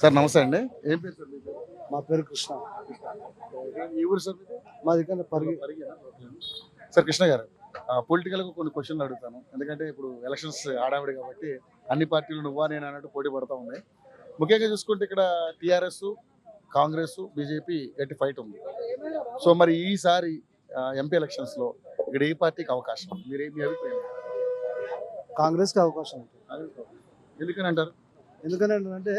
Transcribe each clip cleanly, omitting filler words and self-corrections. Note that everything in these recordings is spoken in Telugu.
సార్ నమస్తే అండి. ఏం పేరు సార్ మీకు? మా పేరు కృష్ణ. ఏ ఊరు సార్ మీది? మాది ఇక్కడ పరిగి. సార్ కృష్ణ గారు, పొలిటికల్గా కొన్ని క్వశ్చన్లు అడుగుతాను. ఎందుకంటే ఇప్పుడు ఎలక్షన్స్ ఆడావిడి కాబట్టి అన్ని పార్టీలు నువ్వా నేను అన్నట్టు పోటీ పడతా ఉన్నాయి. ముఖ్యంగా చూసుకుంటే ఇక్కడ టీఆర్ఎస్, కాంగ్రెస్, బీజేపీ గట్టి ఫైట్ ఉంది. సో మరి ఈసారి ఎంపీ ఎలక్షన్స్లో ఇక్కడ ఏ పార్టీకి అవకాశం ఉంది? మీ అభిప్రాయం? కాంగ్రెస్కి అవకాశం ఉంటుంది. ఎందుకని అంటారు? ఎందుకంటే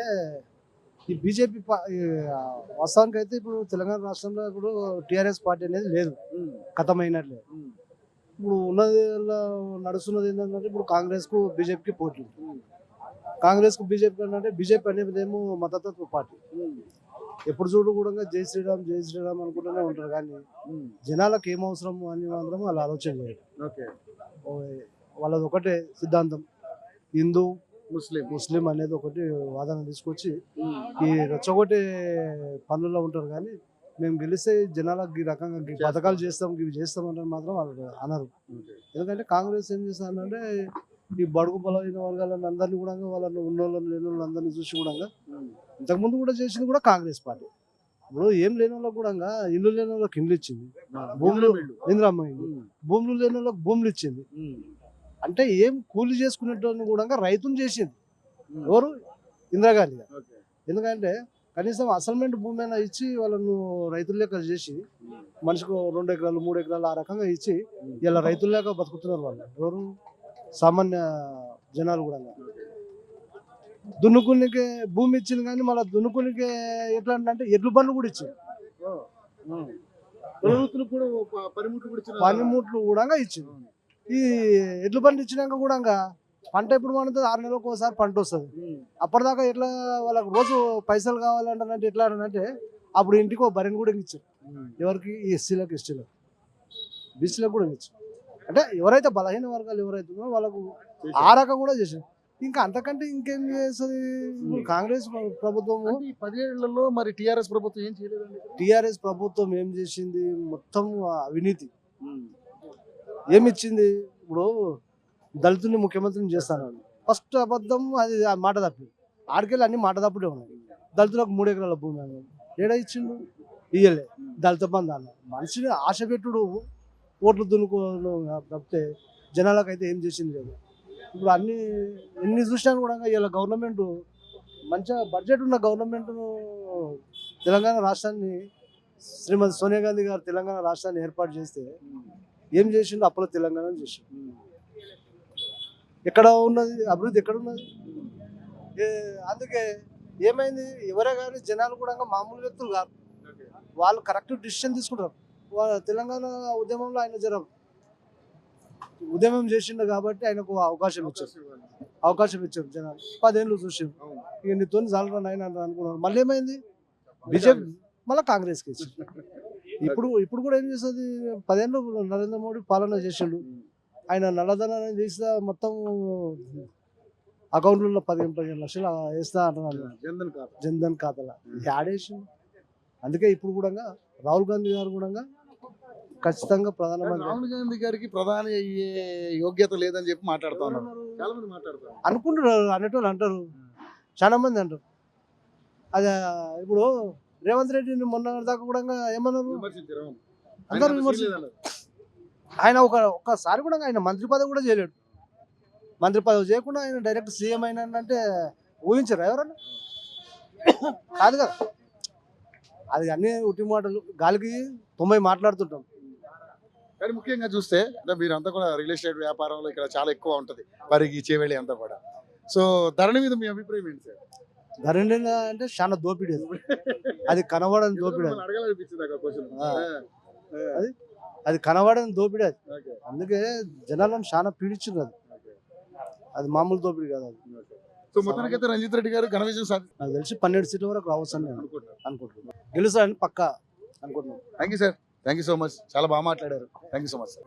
ఈ బీజేపీ వాస్తవానికి అయితే ఇప్పుడు తెలంగాణ రాష్ట్రంలో ఇప్పుడు టీఆర్ఎస్ పార్టీ అనేది లేదు, ఖతమైనట్లే. ఇప్పుడు ఉన్నది నడుస్తున్నది ఏంటంటే ఇప్పుడు కాంగ్రెస్కు బీజేపీకి పోటీ. కాంగ్రెస్కు బీజేపీ అంటే బీజేపీ అనేది ఏమో మతతత్వ పార్టీ. ఎప్పుడు చూడు కూడా జై శ్రీరామ్ జై శ్రీరామ్ అనుకుంటూనే ఉంటారు, కానీ జనాలకు ఏం అవసరం అని మాత్రం వాళ్ళు ఆలోచన చేయరు. వాళ్ళది ఒకటే సిద్ధాంతం, హిందూ ముస్లిం అనేది ఒకటి వాదన తీసుకొచ్చి ఈ రెచ్చగొట్టే పనుల్లో ఉంటారు. కానీ మేము గెలిస్తే జనాలకు ఈ రకంగా పథకాలు చేస్తాం, ఇవి చేస్తామంటే మాత్రం వాళ్ళు అనరు. ఎందుకంటే కాంగ్రెస్ ఏం చేస్తానంటే ఈ బడుగు బలమైన వర్గాలను అందరినీ కూడా, వాళ్ళని ఉన్నోళ్ళని లేని వాళ్ళని అందరినీ చూసి కూడా, ఇంతకుముందు కూడా చేసింది కూడా కాంగ్రెస్ పార్టీ. ఇప్పుడు ఏం లేని వాళ్ళకి కూడా ఇల్లు లేని వాళ్ళకి ఇండ్లు ఇచ్చింది, భూములు ఇందిరమ్మ ఇల్లు, భూములు లేని వాళ్ళకి భూములు ఇచ్చింది. అంటే ఏం కూలి చేసుకునేటోని కూడా రైతులు చేసింది ఎవరు? ఇందిరాగాంధీ గారు. ఎందుకంటే కనీసం అసైన్మెంట్ భూమి అయినా ఇచ్చి వాళ్ళను రైతుల లెక్క చేసి మనిషికి 2 ఎకరాలు 3 ఎకరాలు ఆ రకంగా ఇచ్చి ఇలా రైతుల లెక్క బతుకుతున్నారు వాళ్ళు. ఎవరు? సామాన్య జనాలు కూడా. దున్నుకునికే భూమి ఇచ్చింది, కానీ మళ్ళీ దున్నుకునికే ఎట్లా అంటే ఎడ్లు బండ్లు కూడా ఇచ్చింది, పనిముట్లు కూడా ఇచ్చింది. ఈ ఎడ్లు బండి ఇచ్చినాక కూడా పంట ఎప్పుడు పండుతుంది? 6 నెలలకు ఒకసారి పంట వస్తుంది. అప్పటిదాకా ఎట్లా వాళ్ళకి రోజు పైసలు కావాలంటే ఎట్లా అంటే అప్పుడు ఇంటికి ఒక బరిని కూడా ఇచ్చారు. ఎవరికి? ఈ ఎస్సీలకు, ఎస్టీలకు, బీసీలకు కూడా ఇచ్చారు. అంటే ఎవరైతే బలహీన వర్గాలు ఎవరైతే ఉన్నారో వాళ్ళకు ఆ రకం కూడా చేశారు. ఇంకా అంతకంటే ఇంకేం చేస్తుంది కాంగ్రెస్ ప్రభుత్వం? 10 ఏళ్లలో మరి టీఆర్ఎస్ ప్రభుత్వం ఏం చేయలేదండి. టీఆర్ఎస్ ప్రభుత్వం ఏం చేసింది? మొత్తం అవినీతి. ఏమిచ్చింది? ఇప్పుడు దళితుల్ని ముఖ్యమంత్రిని చేస్తాను, ఫస్ట్ అబద్ధం, అది మాట తప్పి. ఆడికెళ్ళి అన్ని మాట తప్పుడే ఉన్నాయి. దళితులకు 3 ఎకరాల భూమి అన్నాడు, ఏడా ఇచ్చిండు? ఇయ్యలే. దళిత బంధు అన్నాడు. మనిషిని ఆశ పెట్టుడు, ఓట్లు దున్నుకోవడం తప్పితే జనాలకైతే ఏం చేసింది లేదు. ఇప్పుడు ఎన్ని చూసినా కూడా ఇలా గవర్నమెంట్ మంచిగా బడ్జెట్ ఉన్న గవర్నమెంట్ను తెలంగాణ రాష్ట్రాన్ని, శ్రీమతి సోనియా గాంధీ గారు తెలంగాణ రాష్ట్రాన్ని ఏర్పాటు చేస్తే ఏం చేసిండు? అప్పులో తెలంగాణ చేసిండు. ఎక్కడ ఉన్నది అభివృద్ధి? ఎక్కడ ఉన్నది? అందుకే ఏమైంది? ఎవరే కానీ జనాలు కూడా మామూలు వ్యక్తులు కాదు, వాళ్ళు కరెక్ట్ డిసిషన్ తీసుకుంటారు. తెలంగాణ ఉద్యమంలో ఆయన ఉద్యమం చేసిండు కాబట్టి ఆయనకు అవకాశం ఇచ్చారు జనాలు. 10 ఏళ్ళు చూసారు, ఇక నీతో జాలరా ఆయన అనుకున్నారు. మళ్ళీ ఏమైంది? బీజేపీ మళ్ళీ కాంగ్రెస్కి ఇచ్చింది. ఇప్పుడు కూడా ఏం చేస్తుంది? 10 ఏళ్ళు నరేంద్ర మోడీ పాలన చేసిండు. ఆయన నల్లధనాన్ని తీస్తా మొత్తం అకౌంట్లలో 15 లక్షలు వేస్తా అంటున్నాడు, జన్ధన్ ఖాతాలో యాడేసి. అందుకే ఇప్పుడు కూడా రాహుల్ గాంధీ గారు కూడా ఖచ్చితంగా ప్రధానమంత్రి. రాహుల్ గాంధీ గారికి ప్రధాని అయ్యే యోగ్యత లేదని చెప్పి మాట్లాడుతూ ఉన్నారు. చాలా మంది మాట్లాడుతారు, అనుకుంటారు, అనేటోళ్ళు అంటారు, చాలా మంది అంటారు. అదే ఇప్పుడు రేవంత్ రెడ్డిని మొన్న దాకా కూడా ఏమన్నారు? అందరూ విమర్శించారు. ఆయన ఒక్కసారి కూడా ఆయన మంత్రి పదవి కూడా చేయలేడు. మంత్రి పదవి చేయకుండా ఆయన డైరెక్ట్ సీఎం అయినా అంటే ఊహించారు ఎవరన్నా? కాదు కదా. అది అన్ని ఉట్టి మాటలు, గాలికి 90 మాట్లాడుతుంటాం. కానీ ముఖ్యంగా చూస్తే మీరంతా కూడా రియల్ ఎస్టేట్ వ్యాపారంలో ఇక్కడ చాలా ఎక్కువ ఉంటుంది, పరిగి చేవెళ్ళి అంతా కూడా. సో ధరణి మీద మీ అభిప్రాయం ఏంటి సార్? ధరణి అంటే చాలా దోపిడీ, అది కనబడని దోపిడీ. అది కనబడని దోపిడీ అది. అందుకే జనాలను చాలా పీడించింది. అది మామూలు దోపిడీ కాదు అది. సో మొత్తానికైతే రంజిత్ రెడ్డి గారు ఘన విజయం సాధిస్తారు. నాకు తెలిసి 12 సీట్ల వరకు రావచ్చు అని అనుకుంటున్నాను. గెలుస్తారని పక్కా అనుకుంటున్నాను. Thank you sir, thank you so much. చాలా బాగా మాట్లాడారు. Thank you so much sir.